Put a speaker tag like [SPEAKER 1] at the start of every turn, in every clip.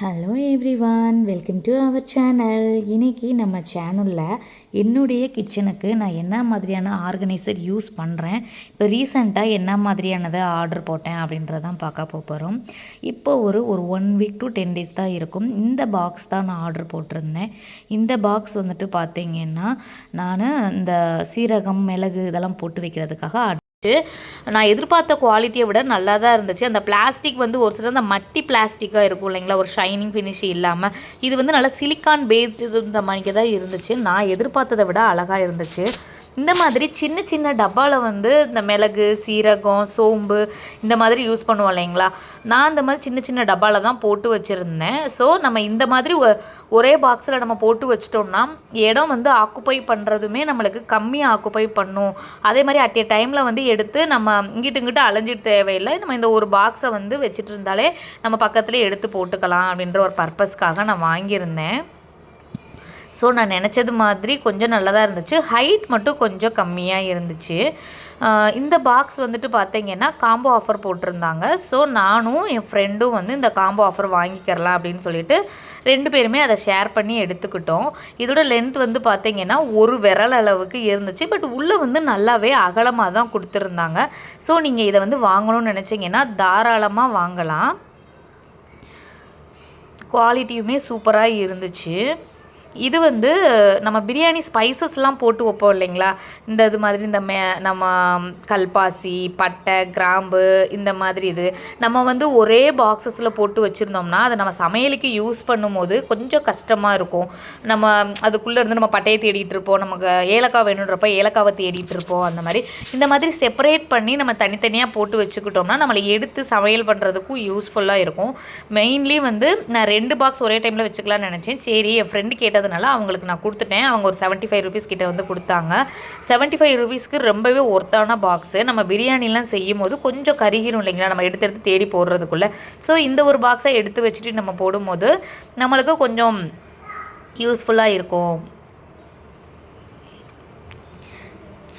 [SPEAKER 1] Hello everyone, welcome to our channel. இன்றைக்கி நம்ம சேனலில் என்னுடைய கிச்சனுக்கு நான் என்ன மாதிரியான ஆர்கனைசர் யூஸ் பண்ணுறேன், இப்போ ரீசெண்டாக என்ன மாதிரியானதை ஆர்டர் போட்டேன் அப்படின்றதான் பார்க்க போகிறோம். இப்போ ஒரு 1 வீக் டு 10 டேஸ் தான் இருக்கும். இந்த பாக்ஸ் தான் நான் ஆர்டர் போட்டிருந்தேன். இந்த பாக்ஸ் வந்துட்டு பார்த்திங்கன்னா நான் இந்த சீரகம், மிளகு இதெல்லாம் போட்டு வைக்கிறதுக்காக நான் எதிர்பார்த்த குவாலிட்டியை விட நல்லா தான் இருந்துச்சு. அந்த பிளாஸ்டிக் வந்து ஒரு சில அந்த மட்டி பிளாஸ்டிக்காக இருக்கும் இல்லைங்களா, ஒரு ஷைனிங் ஃபினிஷ் இல்லாமல். இது வந்து நல்லா சிலிக்கான் பேஸ்டு இந்த மாதிரி தான் இருந்துச்சு. நான் எதிர்பார்த்ததை விட அழகாக இருந்துச்சு. இந்த மாதிரி சின்ன சின்ன டப்பாவில் வந்து இந்த மிளகு, சீரகம், சோம்பு இந்த மாதிரி யூஸ் பண்ணுவோம் இல்லைங்களா, நான் இந்த மாதிரி சின்ன சின்ன டப்பாவில் தான் போட்டு வச்சுருந்தேன். ஸோ நம்ம இந்த மாதிரி ஒரே பாக்ஸில் நம்ம போட்டு வச்சிட்டோம்னா இடம் வந்து ஆக்குப்பை பண்ணுறதுமே நம்மளுக்கு கம்மியாக ஆக்குப்பை பண்ணும். அதே மாதிரி அட் ஏ டைமில் வந்து எடுத்து நம்ம இங்கிட்டு அலைஞ்சிட்டு தேவையில்லை. நம்ம இந்த ஒரு பாக்ஸை வந்து வச்சுட்டு இருந்தாலே நம்ம பக்கத்துலேயே எடுத்து போட்டுக்கலாம் அப்படின்ற ஒரு பர்பஸ்க்காக நான் வாங்கியிருந்தேன். ஸோ நான் நினச்சது மாதிரி கொஞ்சம் நல்லதாக இருந்துச்சு. ஹைட் மட்டும் கொஞ்சம் கம்மியாக இருந்துச்சு. இந்த பாக்ஸ் வந்துட்டு பார்த்திங்கன்னா காம்போ ஆஃபர் போட்டிருந்தாங்க. ஸோ நானும் என் ஃப்ரெண்டும் வந்து இந்த காம்போ ஆஃபர் வாங்கிக்கிறலாம் அப்படின்னு சொல்லிட்டு 2 பேருமே அதை ஷேர் பண்ணி எடுத்துக்கிட்டோம். இதோட லென்த் வந்து பார்த்திங்கன்னா ஒரு விரல் அளவுக்கு இருந்துச்சு. பட் உள்ளே வந்து நல்லாவே அகலமாக தான் கொடுத்துருந்தாங்க. ஸோ நீங்கள் இதை வந்து வாங்கணும்னு நினச்சிங்கன்னா தாராளமாக வாங்கலாம். குவாலிட்டியுமே சூப்பராக இருந்துச்சு. இது வந்து நம்ம பிரியாணி ஸ்பைசஸ்லாம் போட்டு வைப்போம் இல்லைங்களா, இந்த இது மாதிரி இந்த நம்ம கல்பாசி, பட்டை, கிராம்பு இந்த மாதிரி இது நம்ம வந்து ஒரே பாக்ஸஸில் போட்டு வச்சுருந்தோம்னா அதை நம்ம சமையலுக்கு யூஸ் பண்ணும்போது கொஞ்சம் கஷ்டமாக இருக்கும். நம்ம அதுக்குள்ளே இருந்து நம்ம பட்டையை தேடிட்டு இருப்போம், நமக்கு ஏலக்காய் வேணுன்றப்ப ஏலக்காவை தேடிட்டு இருப்போம். அந்த மாதிரி இந்த மாதிரி செப்பரேட் பண்ணி நம்ம தனித்தனியாக போட்டு வச்சுக்கிட்டோம்னா நம்மளை எடுத்து சமையல் பண்ணுறதுக்கும் யூஸ்ஃபுல்லாக இருக்கும். மெயின்லி வந்து நான் 2 பாக்ஸ் ஒரே டைமில் வச்சுக்கலாம்னு நினச்சேன். சரி, என் ஃப்ரெண்டு கேட்டதுனால அவங்களுக்கு நான் கொடுத்துட்டேன். அவங்க ஒரு 75 ருபீஸ் கிட்ட வந்து கொடுத்தாங்க. 75 ருபீஸ்க்கு ரொம்பவே ஒர்த்தான பாக்ஸு. நம்ம பிரியாணிலாம் செய்யும் போது கொஞ்சம் கருகிரும் இல்லைங்களா, நம்ம எடுத்து தேடி போடுறதுக்குள்ளே. ஸோ இந்த ஒரு பாக்ஸை எடுத்து வச்சுட்டு நம்ம போடும்போது நம்மளுக்கு கொஞ்சம் யூஸ்ஃபுல்லாக இருக்கும்.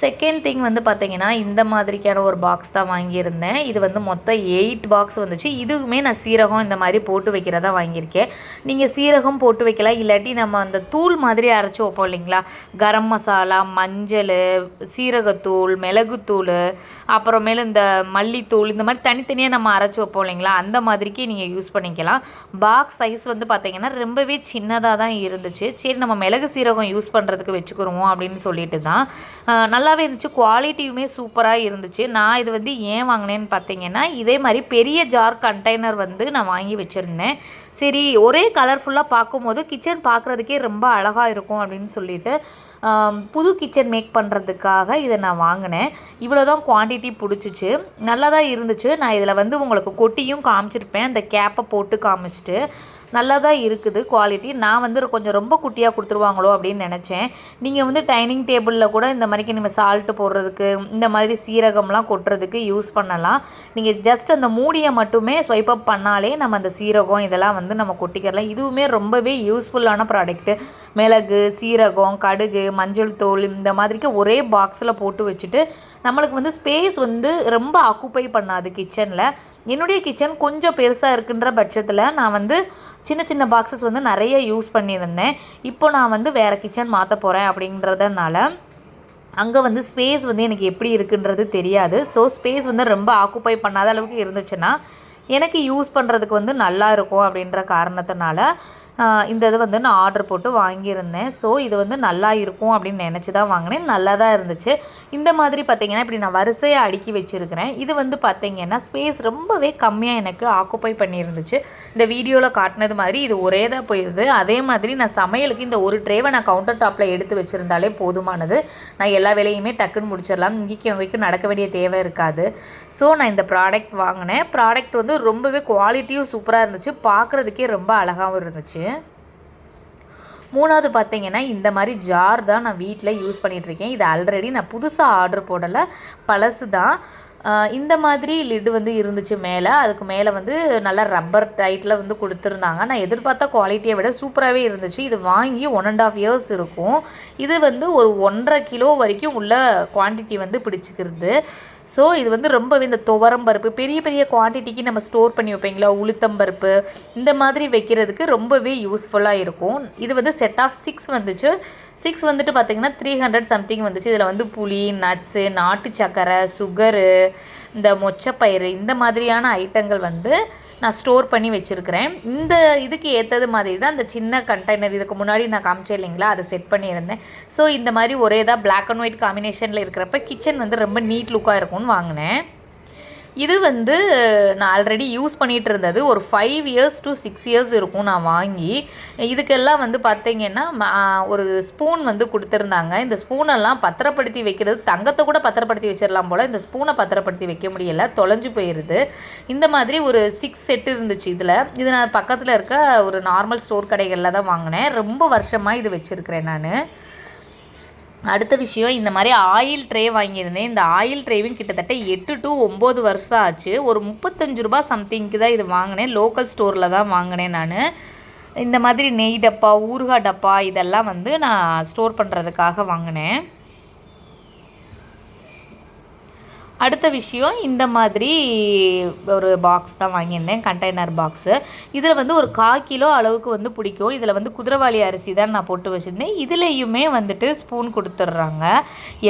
[SPEAKER 1] செகண்ட் திங் வந்து பார்த்திங்கன்னா இந்த மாதிரிக்கான ஒரு பாக்ஸ் தான் வாங்கியிருந்தேன். இது வந்து மொத்தம் 8 பாக்ஸ் வந்துச்சு. இதுவுமே நான் சீரகம் இந்த மாதிரி போட்டு வைக்கிறதா வாங்கியிருக்கேன். நீங்கள் சீரகம் போட்டு வைக்கலாம், இல்லாட்டி நம்ம அந்த தூள் மாதிரி அரைச்சி வைப்போம் இல்லைங்களா, கரம் மசாலா, மஞ்சள், சீரகத்தூள், மிளகுத்தூள், அப்புறமேல இந்த மல்லித்தூள், இந்த மாதிரி தனித்தனியாக நம்ம அரைச்சி வைப்போம் இல்லைங்களா, அந்த மாதிரிக்கு நீங்கள் யூஸ் பண்ணிக்கலாம். பாக்ஸ் சைஸ் வந்து பார்த்திங்கன்னா ரொம்பவே சின்னதாக தான் இருந்துச்சு. சரி, நம்ம மிளகு சீரகம் யூஸ் பண்ணுறதுக்கு வச்சுக்கிறோம் அப்படின்னு சொல்லிட்டு தான் நல்லாவே இருந்துச்சு. குவாலிட்டியுமே சூப்பராக இருந்துச்சு. நான் இது வந்து ஏன் வாங்கினேன்னு பார்த்தீங்கன்னா, இதே மாதிரி பெரிய ஜார் கண்டெய்னர் வந்து நான் வாங்கி வச்சுருந்தேன். சரி, ஒரே கலர்ஃபுல்லாக பார்க்கும்போது கிச்சன் பார்க்குறதுக்கே ரொம்ப அழகாக இருக்கும் அப்படின்னு சொல்லிட்டு புது கிச்சன் மேக் பண்ணுறதுக்காக இதை நான் வாங்கினேன். இவ்வளோ தான் குவான்டிட்டி பிடிச்சிச்சு. நல்லா தான் இருந்துச்சு. நான் இதில் வந்து உங்களுக்கு கொட்டியும் காமிச்சிருப்பேன், அந்த கேப்பை போட்டு காமிச்சிட்டு. நல்லா தான் இருக்குது குவாலிட்டி. நான் வந்து கொஞ்சம் ரொம்ப குட்டியாக கொடுத்துருவாங்களோ அப்படின்னு நினச்சேன். நீங்கள் வந்து டைனிங் டேபிளில் கூட இந்த மாதிரிக்கு நம்ம சால்ட்டு போடுறதுக்கு, இந்த மாதிரி சீரகம்லாம் கொட்டுறதுக்கு யூஸ் பண்ணலாம். நீங்கள் ஜஸ்ட் அந்த மூடியை மட்டுமே ஸ்வைப் அப் பண்ணாலே நம்ம அந்த சீரகம் இதெல்லாம் வந்து நம்ம கொட்டிக்கலாம். இதுவுமே ரொம்பவே யூஸ்ஃபுல்லான ப்ராடக்ட்டு. மிளகு, சீரகம், கடுகு, மஞ்சள் தூள் இந்த மாதிரிக்கு ஒரே பாக்ஸில் போட்டு வச்சுட்டு நம்மளுக்கு வந்து ஸ்பேஸ் வந்து ரொம்ப ஆக்குப்பை பண்ணாது கிச்சனில். என்னுடைய கிச்சன் கொஞ்சம் பெருசாக இருக்குன்ற பட்சத்தில் நான் வந்து சின்ன சின்ன பாக்ஸஸ் வந்து நிறைய யூஸ் பண்ணியிருந்தேன். இப்போ நான் வந்து வேறு கிச்சன் மாற்ற போகிறேன் அப்படின்றதுனால அங்கே வந்து ஸ்பேஸ் வந்து எனக்கு எப்படி இருக்குன்றது தெரியாது. ஸோ ஸ்பேஸ் வந்து ரொம்ப ஆக்குப்பை பண்ணாத அளவுக்கு இருந்துச்சுன்னா எனக்கு யூஸ் பண்ணுறதுக்கு வந்து நல்லா இருக்கும் அப்படின்ற காரணத்தினால இந்த இது வந்து நான் ஆர்டர் போட்டு வாங்கியிருந்தேன். ஸோ இது வந்து நல்லா இருக்கும் அப்படின்னு நினச்சி தான் வாங்கினேன். நல்லா தான் இருந்துச்சு. இந்த மாதிரி பார்த்திங்கன்னா இப்படி நான் வரிசையாக அடுக்கி வச்சுருக்கிறேன். இது வந்து பார்த்திங்கன்னா ஸ்பேஸ் ரொம்பவே கம்மியாக எனக்கு ஆக்குப்பை பண்ணியிருந்துச்சு. இந்த வீடியோவில் காட்டினது மாதிரி இது ஒரே தான் போயிடுது. அதே மாதிரி நான் சமையலுக்கு இந்த ஒரு ட்ரேவை நான் கவுண்டர் டாப்பில் எடுத்து வச்சுருந்தாலே போதுமானது. நான் எல்லா வேலையுமே டக்குன்னு முடிச்சிடலாம். இங்கேக்கு அங்கேக்கு நடக்க வேண்டிய தேவை இருக்காது. ஸோ நான் இந்த ப்ராடக்ட் வாங்கினேன். ப்ராடக்ட் வந்து ரொம்பவே குவாலிட்டியும் சூப்பராக இருந்துச்சு. பார்க்குறதுக்கே ரொம்ப அழகாகவும் இருந்துச்சு. 3வது பார்த்திங்கன்னா இந்த மாதிரி ஜார் தான் நான் வீட்டில் யூஸ் பண்ணிகிட்ருக்கேன். இது ஆல்ரெடி நான் புதுசாக ஆர்டர் போடலை, பழசு தான். இந்த மாதிரி லிட்டு வந்து இருந்துச்சு மேலே. அதுக்கு மேலே வந்து நல்லா ரப்பர் டைட்டில் வந்து கொடுத்துருந்தாங்க. நான் எதிர்பார்த்த குவாலிட்டியை விட சூப்பராகவே இருந்துச்சு. இது வாங்கி 1.5 இயர்ஸ் இருக்கும். இது வந்து ஒரு 1.5 கிலோ வரைக்கும் உள்ள குவான்டிட்டி வந்து பிடிச்சிக்கிறது. ஸோ இது வந்து ரொம்பவே இந்த துவரம் பருப்பு பெரிய பெரிய குவான்டிட்டிக்கு நம்ம ஸ்டோர் பண்ணி வைப்பீங்களா, உளுத்தம் பருப்பு இந்த மாதிரி வைக்கிறதுக்கு ரொம்பவே யூஸ்ஃபுல்லாக இருக்கும். இது வந்து செட் ஆஃப் 6 வந்துச்சு. 6 வந்துட்டு பார்த்திங்கன்னா 300 சம்திங் வந்துச்சு. இதில் வந்து புளி, நட்ஸு, நாட்டு சக்கரை, சுகரு, இந்த மொச்சப்பயிறு இந்த மாதிரியான ஐட்டங்கள் வந்து நான் ஸ்டோர் பண்ணி வச்சுருக்கிறேன். இந்த இதுக்கு ஏற்றது மாதிரி தான் அந்த சின்ன கண்டெய்னர் இதுக்கு முன்னாடி நான் காமிச்சேன் இல்லைங்களா, அதை செட் பண்ணியிருந்தேன். ஸோ இந்த மாதிரி ஒரே தான் பிளாக் அண்ட் ஒயிட் காம்பினேஷனில் இருக்கிறப்ப கிச்சன் வந்து ரொம்ப நீட் லுக்காக இருக்கும்னு வாங்கினேன். இது வந்து நான் ஆல்ரெடி யூஸ் பண்ணிகிட்டு இருந்தது. ஒரு 5 இயர்ஸ் to 6 இயர்ஸ் இருக்கும் நான் வாங்கி. இதுக்கெல்லாம் வந்து பார்த்திங்கன்னா ஒரு ஸ்பூன் வந்து கொடுத்துருந்தாங்க. இந்த ஸ்பூனெல்லாம் பத்திரப்படுத்தி வைக்கிறது, தங்கத்தை கூட பத்திரப்படுத்தி வச்சிடலாம் போல். இந்த ஸ்பூனை பத்திரப்படுத்தி வைக்க முடியலை, தொலைஞ்சு போயிடுது. இந்த மாதிரி ஒரு 6 செட்டு இருந்துச்சு இதில். இது நான் பக்கத்தில் இருக்க ஒரு நார்மல் ஸ்டோர் கடைகளில் தான் வாங்கினேன். ரொம்ப வருஷமாக இது வச்சுருக்கிறேன் நான். அடுத்த விஷயம், இந்த மாதிரி ஆயில் ட்ரே வாங்கியிருந்தேன். இந்த ஆயில் ட்ரேவும் கிட்டத்தட்ட 8 to 9 வருஷம் ஆச்சு. ஒரு 35 ரூபா சம்திங்க்கு தான் இது வாங்கினேன். லோக்கல் ஸ்டோரில் தான் வாங்கினேன் நான். இந்த மாதிரி நெய் டப்பா, ஊறுகாய் டப்பா இதெல்லாம் வந்து நான் ஸ்டோர் பண்ணுறதுக்காக வாங்கினேன். அடுத்த விஷயம், இந்த மாதிரி ஒரு பாக்ஸ் தான் வாங்கியிருந்தேன், கண்டெய்னர் பாக்ஸு. இதில் வந்து ஒரு 1/4 கிலோ அளவுக்கு வந்து பிடிக்கும். இதில் வந்து குதிரைவாலி அரிசி தான் நான் போட்டு வச்சுருந்தேன். இதுலேயுமே வந்துட்டு ஸ்பூன் கொடுத்துட்றாங்க.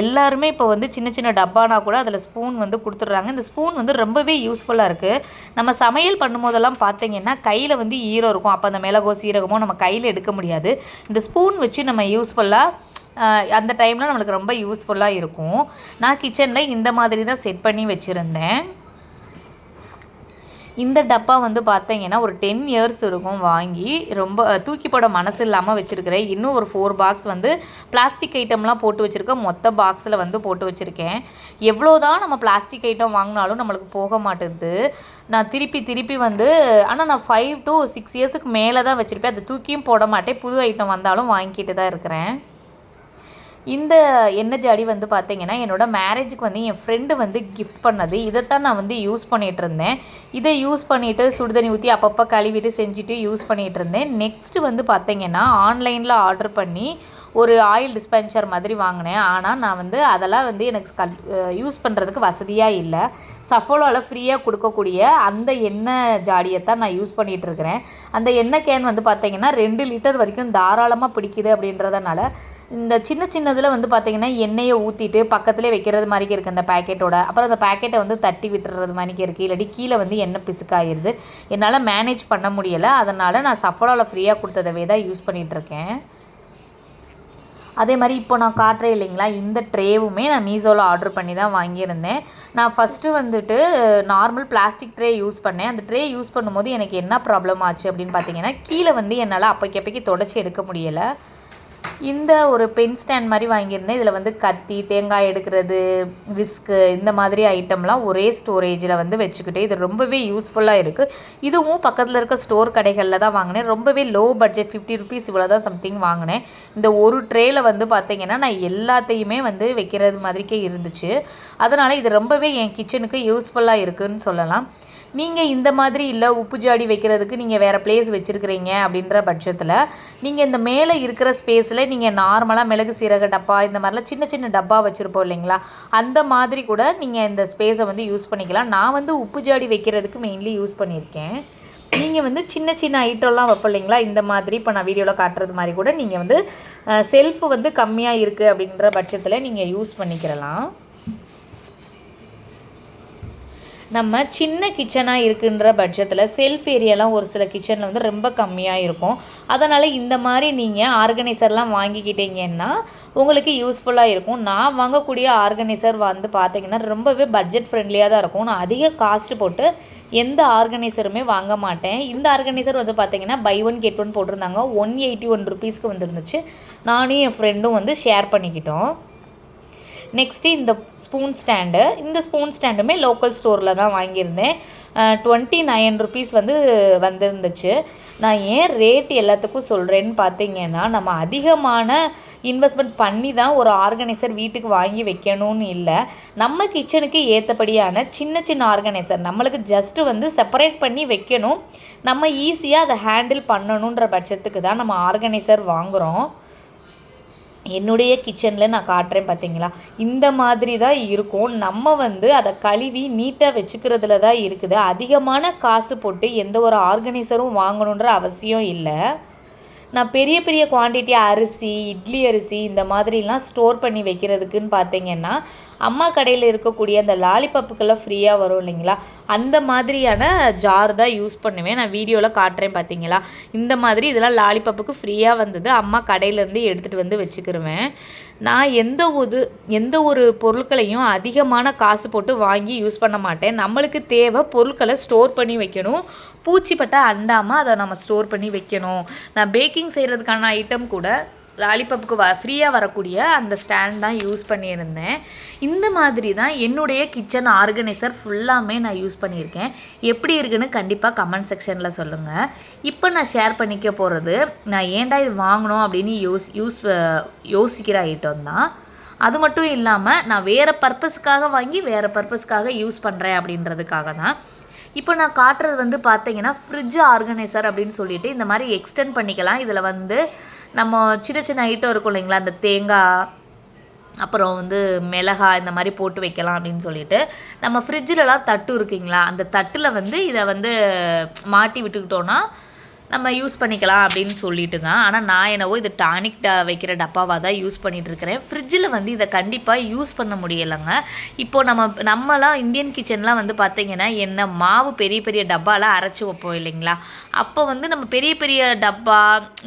[SPEAKER 1] எல்லாருமே இப்போ வந்து சின்ன சின்ன டப்பானா கூட அதில் ஸ்பூன் வந்து கொடுத்துட்றாங்க. இந்த ஸ்பூன் வந்து ரொம்பவே யூஸ்ஃபுல்லாக இருக்குது. நம்ம சமையல் பண்ணும்போதெல்லாம் பார்த்திங்கன்னா கையில் வந்து ஈரம் இருக்கும். அப்போ அந்த மிளகோ சீரகமோ நம்ம கையில் எடுக்க முடியாது. இந்த ஸ்பூன் வச்சு நம்ம யூஸ்ஃபுல்லாக அந்த டைமில் நம்மளுக்கு ரொம்ப யூஸ்ஃபுல்லாக இருக்கும். நான் கிச்சனில் இந்த மாதிரி தான் செட் பண்ணி வச்சுருந்தேன். இந்த டப்பா வந்து பார்த்தீங்கன்னா ஒரு 10 இயர்ஸ் இருக்கும் வாங்கி. ரொம்ப தூக்கி போட மனசு இல்லாமல் வச்சுருக்கிறேன். இன்னும் ஒரு 4 பாக்ஸ் வந்து பிளாஸ்டிக் ஐட்டம்லாம் போட்டு வச்சுருக்கேன். மொத்த பாக்ஸில் வந்து போட்டு வச்சுருக்கேன். எவ்வளோ தான் நம்ம பிளாஸ்டிக் ஐட்டம் வாங்கினாலும் நம்மளுக்கு போக மாட்டேது. நான் திருப்பி வந்து ஆனால் நான் 5 to 6 இயர்ஸுக்கு மேலே தான் வச்சுருப்பேன். அது தூக்கியும் போட மாட்டேன். புது ஐட்டம் வந்தாலும் வாங்கிக்கிட்டு தான் இருக்கிறேன். இந்த எண்ணெய் ஜாடி வந்து பார்த்திங்கன்னா என்னோடய மேரேஜுக்கு வந்து என் ஃப்ரெண்டு வந்து கிஃப்ட் பண்ணது. இதைத்தான் நான் வந்து யூஸ் பண்ணிகிட்டு இருந்தேன். இதை யூஸ் பண்ணிவிட்டு சுடுதண்ணி ஊற்றி அப்பப்போ கழுவிட்டு செஞ்சுட்டு யூஸ் பண்ணிகிட்டு இருந்தேன். நெக்ஸ்ட்டு வந்து பார்த்திங்கன்னா ஆன்லைனில் ஆர்டர் பண்ணி ஒரு ஆயில் டிஸ்பென்சர் மாதிரி வாங்கினேன். ஆனால் நான் வந்து அதெல்லாம் வந்து எனக்கு யூஸ் பண்ணுறதுக்கு வசதியாக இல்லை. சஃபோலாவில் ஃப்ரீயாக கொடுக்கக்கூடிய அந்த எண்ணெய் ஜாடியை தான் நான் யூஸ் பண்ணிகிட்ருக்கிறேன். அந்த எண்ணெய் கேன் வந்து பார்த்திங்கன்னா 2 லிட்டர் வரைக்கும் தாராளமாக பிடிக்குது. அப்படின்றதுனால இந்த சின்னதில் வந்து பார்த்திங்கன்னா எண்ணெயை ஊற்றிட்டு பக்கத்துலேயே வைக்கிறது மாதிரிக்கு இருக்குது அந்த பேக்கெட்டோட. அப்புறம் அந்த பேக்கெட்டை வந்து தட்டி விட்டுறது மாதிரிக்கு இருக்குது. இல்லாட்டி கீழே வந்து எண்ணெய் பிசுக்காயிருது. என்னால் மேனேஜ் பண்ண முடியலை. அதனால் நான் சஃபோலாவில் ஃப்ரீயாக கொடுத்ததவே தான் யூஸ் பண்ணிகிட்ருக்கேன். அதே மாதிரி இப்போ நான் காட்டுறேன் இல்லைங்களா, இந்த ட்ரேவுமே நான் மீஷோவில் ஆர்டர் பண்ணி தான் வாங்கியிருந்தேன். நான் ஃபஸ்ட்டு வந்துட்டு நார்மல் பிளாஸ்டிக் ட்ரே யூஸ் பண்ணேன். அந்த ட்ரே யூஸ் பண்ணும்போது எனக்கு என்ன ப்ராப்ளம் ஆச்சு அப்படின்னு பார்த்தீங்கன்னா, கீழே வந்து என்னால் அப்பைக்கு தொடச்சி எடுக்க முடியலை. இந்த ஒரு பென் ஸ்டாண்ட் மாதிரி வாங்கியிருந்தேன். இதில் வந்து கத்தி, தேங்காய் எடுக்கிறது, விஸ்கு இந்த மாதிரி ஐட்டம்லாம் ஒரே ஸ்டோரேஜில் வந்து வச்சுக்கிட்டு இது ரொம்பவே யூஸ்ஃபுல்லாக இருக்குது. இதுவும் பக்கத்தில் இருக்க ஸ்டோர் கடைகளில் தான் வாங்கினேன். ரொம்பவே லோ பட்ஜெட், 50 ருபீஸ் இவ்வளோ தான் சம்திங் வாங்கினேன். இந்த ஒரு ட்ரேயில் வந்து பார்த்திங்கன்னா நான் எல்லாத்தையுமே வந்து வைக்கிறது மாதிரிக்கே இருந்துச்சு. அதனால் இது ரொம்பவே என் கிச்சனுக்கு யூஸ்ஃபுல்லாக இருக்குதுன்னு சொல்லலாம். நீங்கள் இந்த மாதிரி இல்லை உப்பு ஜாடி வைக்கிறதுக்கு நீங்கள் வேறு பிளேஸ் வச்சுருக்கிறீங்க அப்படின்ற பட்சத்தில் நீங்கள் இந்த மேலே இருக்கிற ஸ்பேஸில் நீங்கள் நார்மலாக மிளகு சீரக டப்பா இந்த மாதிரிலாம் சின்ன டப்பா வச்சுருப்போம் இல்லைங்களா, அந்த மாதிரி கூட நீங்கள் இந்த ஸ்பேஸை வந்து யூஸ் பண்ணிக்கலாம். நான் வந்து உப்பு ஜாடி வைக்கிறதுக்கு மெயின்லி யூஸ் பண்ணியிருக்கேன். நீங்கள் வந்து சின்ன ஐட்டம்லாம் வைப்போம் இல்லைங்களா, இந்த மாதிரி இப்போ நான் வீடியோவில் காட்டுறது மாதிரி கூட நீங்கள் வந்து செல்ஃபு வந்து கம்மியாக இருக்குது அப்படின்ற பட்சத்தில் நீங்கள் யூஸ் பண்ணிக்கிறலாம். நம்ம சின்ன கிச்சனாக இருக்குன்ற பட்சத்தில் செல்ஃப் ஏரியாலாம் ஒரு சில கிச்சனில் வந்து ரொம்ப கம்மியாக இருக்கும். அதனால் இந்த மாதிரி நீங்கள் ஆர்கனைசர்லாம் வாங்கிக்கிட்டீங்கன்னா உங்களுக்கு யூஸ்ஃபுல்லாக இருக்கும். நான் வாங்கக்கூடிய ஆர்கனைசர் வந்து பார்த்திங்கன்னா ரொம்பவே பட்ஜெட் ஃப்ரெண்ட்லியாக தான் இருக்கும். நான் அதிக காஸ்ட் போட்டு எந்த ஆர்கனைசருமே வாங்க மாட்டேன். இந்த ஆர்கனைசர் வந்து பார்த்திங்கன்னா பை 1 get 1 போட்டிருந்தாங்க. 181 ருபீஸ்க்கு வந்துருந்துச்சு. நானும் என் ஃப்ரெண்டும் வந்து ஷேர் பண்ணிக்கிட்டோம். நெக்ஸ்ட்டு இந்த ஸ்பூன் ஸ்டாண்டு. இந்த ஸ்பூன் ஸ்டாண்டுமே லோக்கல் ஸ்டோரில் தான் வாங்கியிருந்தேன். 29 ருபீஸ் வந்து வந்துருந்துச்சு. நான் ஏன் ரேட் எல்லாத்துக்கும் சொல்கிறேன்னு பார்த்தீங்கன்னா, நம்ம அதிகமான இன்வெஸ்ட்மெண்ட் பண்ணி தான் ஒரு ஆர்கனைசர் வீட்டுக்கு வாங்கி வைக்கணும்னு இல்லை. நம்ம கிச்சனுக்கு ஏற்றபடியான சின்ன ஆர்கனைசர் நம்மளுக்கு ஜஸ்ட்டு வந்து செப்பரேட் பண்ணி வைக்கணும், நம்ம ஈஸியாக அதை ஹேண்டில் பண்ணணுன்ற பட்சத்துக்கு தான் நம்ம ஆர்கனைசர் வாங்குகிறோம். என்னுடைய கிச்சனில் நான் காட்டுறேன் பார்த்தீங்களா, இந்த மாதிரி தான் இருக்கும். நம்ம வந்து அதை கழுவி நீட்டாக வச்சுக்கிறதுல தான் இருக்குது. அதிகமான காசு போட்டு எந்த ஒரு ஆர்கனைசரும் வாங்கணுன்ற அவசியம் இல்லை. நான் பெரிய பெரிய குவான்டிட்டி அரிசி, இட்லி அரிசி இந்த மாதிரிலாம் ஸ்டோர் பண்ணி வைக்கிறதுக்குன்னு பார்த்தீங்கன்னா, அம்மா கடையில் இருக்கக்கூடிய அந்த லாலிபப்புக்கெல்லாம் ஃப்ரீயாக வரும் இல்லைங்களா, அந்த மாதிரியான ஜார் தான் யூஸ் பண்ணுவேன். நான் வீடியோவில் காட்டுறேன் பார்த்தீங்களா, இந்த மாதிரி இதெல்லாம் லாலிபப்புக்கு ஃப்ரீயாக வந்தது. அம்மா கடையிலேருந்து எடுத்துகிட்டு வந்து வச்சுக்கிருவேன். நான் எந்த ஒரு பொருட்களையும் அதிகமான காசு போட்டு வாங்கி யூஸ் பண்ண மாட்டேன். நம்மளுக்கு தேவை பொருட்களை ஸ்டோர் பண்ணி வைக்கணும். பூச்சிப்பட்டை அண்டாமல் அதை நம்ம ஸ்டோர் பண்ணி வைக்கணும். நான் பேக்கிங் செய்கிறதுக்கான ஐட்டம் கூட லாலிபப்புக்கு ஃப்ரீயாக வரக்கூடிய அந்த ஸ்டாண்ட் தான் யூஸ் பண்ணியிருந்தேன். இந்த மாதிரி தான் என்னுடைய கிச்சன் ஆர்கனைசர் ஃபுல்லாமே நான் யூஸ் பண்ணியிருக்கேன். எப்படி இருக்குன்னு கண்டிப்பாக கமெண்ட் செக்ஷனில் சொல்லுங்கள். இப்போ நான் ஷேர் பண்ணிக்க போகிறது, நான் ஏன்டா இது வாங்கணும் அப்படின்னு யோசிக்கிற ஐட்டம் தான். அது மட்டும் இல்லாமல் நான் வேறு பர்பஸ்க்காக வாங்கி வேறு பர்பஸ்க்காக யூஸ் பண்ணுறேன் அப்படின்றதுக்காக தான். இப்போ நான் காட்டுறது வந்து பார்த்தீங்கன்னா ஃப்ரிட்ஜ் ஆர்கனைசர் அப்படின்னு சொல்லிட்டு இந்த மாதிரி எக்ஸ்டெண்ட் பண்ணிக்கலாம். இதில் வந்து நம்ம சின்ன சின்ன ஐட்டம் இருக்கும் இல்லைங்களா, அந்த தேங்காய், அப்புறம் வந்து மிளகாய் இந்த மாதிரி போட்டு வைக்கலாம் அப்படின்னு சொல்லிட்டு, நம்ம ஃப்ரிட்ஜிலலாம் தட்டு இருக்குங்களா, அந்த தட்டில் வந்து இதை வந்து மாட்டி விட்டுக்கிட்டோன்னா நம்ம யூஸ் பண்ணிக்கலாம் அப்படின்னு சொல்லிட்டு தான். ஆனால் நான் என்னவோ இது டானிக் வைக்கிற டப்பாவாக தான் யூஸ் பண்ணிகிட்ருக்கிறேன். ஃப்ரிட்ஜில் வந்து இதை கண்டிப்பாக யூஸ் பண்ண முடியலைங்க. இப்போது நம்மலாம் இந்தியன் கிச்சன்லாம் வந்து பார்த்திங்கன்னா என்ன மாவு பெரிய பெரிய டப்பாலாம் அரைச்சி வைப்போம் இல்லைங்களா, அப்போ வந்து நம்ம பெரிய பெரிய டப்பா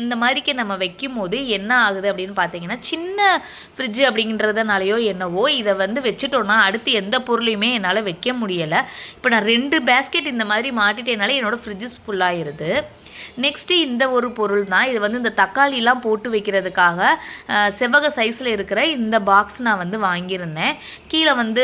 [SPEAKER 1] இந்த மாதிரிக்கு நம்ம வைக்கும் போது என்ன ஆகுது அப்படின்னு பார்த்தீங்கன்னா, சின்ன ஃப்ரிட்ஜு அப்படின்றதுனாலையோ என்னவோ இதை வந்து வச்சுட்டோன்னா அடுத்து எந்த பொருளையுமே என்னால் வைக்க முடியலை. இப்போ நான் 2 பேஸ்கெட் இந்த மாதிரி மாட்டிட்டேனால என்னோடய ஃப்ரிட்ஜஸ் ஃபுல்லாகிடுது. நெக்ஸ்ட்டு இந்த ஒரு பொருள் தான். இது வந்து இந்த தக்காளிலாம் போட்டு வைக்கிறதுக்காக செவ்வக சைஸில் இருக்கிற இந்த பாக்ஸ் நான் வந்து வாங்கியிருந்தேன். கீழே வந்து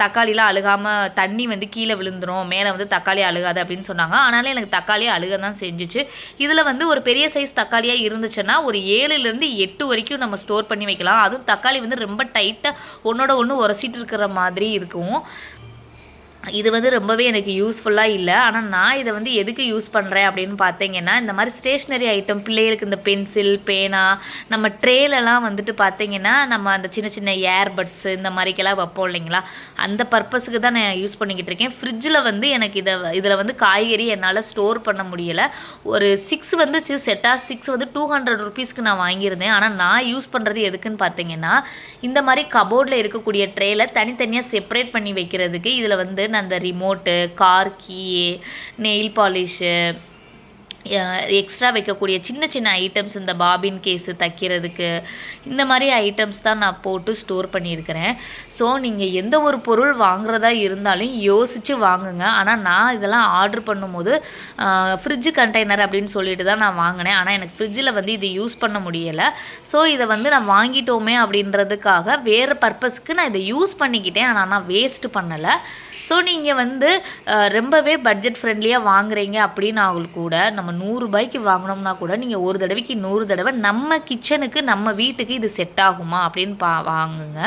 [SPEAKER 1] தக்காளிலாம் அழுகாமல் தண்ணி வந்து கீழே விழுந்துடும், மேலே வந்து தக்காளி அழுகாது அப்படின்னு சொன்னாங்க. ஆனாலும் எனக்கு தக்காளி அழுக தான் செஞ்சிச்சு. இதில் வந்து ஒரு பெரிய சைஸ் தக்காளியாக இருந்துச்சுன்னா ஒரு 7லேருந்து 8 வரைக்கும் நம்ம ஸ்டோர் பண்ணி வைக்கலாம். அதுவும் தக்காளி வந்து ரொம்ப டைட்டாக ஒன்றோட ஒன்று உரசிட்டு இருக்கிற மாதிரி இருக்கும். இது வந்து ரொம்பவே எனக்கு யூஸ்ஃபுல்லாக இல்லை. ஆனால் நான் இதை வந்து எதுக்கு யூஸ் பண்ணுறேன் அப்படின்னு பார்த்தீங்கன்னா, இந்த மாதிரி ஸ்டேஷ்னரி ஐட்டம் பிள்ளைகளுக்கு இந்த பென்சில், பேனா, நம்ம ட்ரேலெலாம் வந்துட்டு பார்த்தீங்கன்னா நம்ம அந்த சின்ன சின்ன ஏர்பட்ஸு இந்த மாதிரிக்கெல்லாம் வைப்போம் இல்லைங்களா, அந்த பர்பஸுக்கு தான் நான் யூஸ் பண்ணிக்கிட்டு இருக்கேன். ஃப்ரிட்ஜில் வந்து எனக்கு இதில் வந்து காய்கறி என்னால் ஸ்டோர் பண்ண முடியலை. ஒரு 6 வந்துச்சு, செட் ஆஃப் 6 வந்து 200 ருபீஸ்க்கு நான் வாங்கியிருந்தேன். ஆனால் நான் யூஸ் பண்ணுறது எதுக்குன்னு பார்த்தீங்கன்னா, இந்த மாதிரி கபோர்டில் இருக்கக்கூடிய ட்ரேல தனித்தனியாக செப்பரேட் பண்ணி வைக்கிறதுக்கு. இதில் வந்து நான் அந்த remote, car key, nail polish, extra வைக்கக்கூடிய சின்ன சின்ன ஐட்டம்ஸ், இந்த பாபின் கேஸு தைக்கிறதுக்கு, இந்த மாதிரி ஐட்டம்ஸ் தான் நான் போட்டு ஸ்டோர் பண்ணியிருக்கிறேன். ஸோ நீங்கள் எந்த ஒரு பொருள் வாங்குறதா இருந்தாலும் யோசித்து வாங்குங்க. ஆனால் நான் இதெல்லாம் ஆர்டர் பண்ணும்போது ஃப்ரிட்ஜு கண்டெய்னர் அப்படின்னு சொல்லிட்டு தான் நான் வாங்கினேன். ஆனால் எனக்கு ஃப்ரிட்ஜில் வந்து இது யூஸ் பண்ண முடியலை. ஸோ இதை வந்து நான் வாங்கிட்டோமே அப்படின்றதுக்காக வேறு பர்பஸ்க்கு நான் இதை யூஸ் பண்ணிக்கிட்டேன். ஆனால் நான் வேஸ்ட்டு பண்ணலை. ஸோ நீங்கள் வந்து ரொம்பவே பட்ஜெட் ஃப்ரெண்ட்லியாக வாங்குறீங்க அப்படின்னா கூட நம்ம 100 ரூபாய்க்கு வாங்கினோம்னா கூட நீங்கள் ஒரு தடவைக்கு 100 தடவை நம்ம கிச்சனுக்கு நம்ம வீட்டுக்கு இது செட் ஆகுமா அப்படின்னு வாங்குங்க.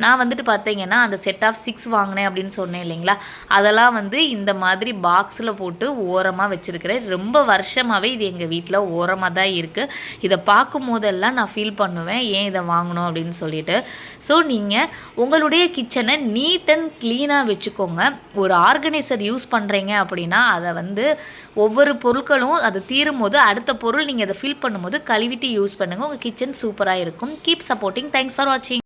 [SPEAKER 1] நான் வந்துட்டு பார்த்தீங்கன்னா அந்த செட் ஆஃப் 6 வாங்கினேன் அப்படின்னு சொன்னேன் இல்லைங்களா, அதெல்லாம் வந்து இந்த மாதிரி பாக்ஸில் போட்டு ஓரமாக வச்சுருக்கிறேன். ரொம்ப வருஷமாகவே இது எங்கள் வீட்டில் ஓரமாக தான் இருக்குது. இதை பார்க்கும் போதெல்லாம் நான் ஃபீல் பண்ணுவேன் ஏன் இதை வாங்கணும் அப்படின்னு சொல்லிட்டு. ஸோ நீங்கள் உங்களுடைய கிச்சனை நீட் அண்ட் க்ளீனாக வச்சுக்கோங்க. ஒரு ஆர்கனைசர் யூஸ் பண்ணுறீங்க அப்படின்னா அதை வந்து ஒவ்வொரு பொருட்களும் அது தீரும் போது அடுத்த பொருள் நீங்கள் அதை ஃபில் பண்ணும்போது கழுவிட்டு யூஸ் பண்ணுங்கள். உங்கள் கிச்சன் சூப்பராக இருக்கும். Keep supporting. தேங்க்ஸ் ஃபார் வாட்சிங்.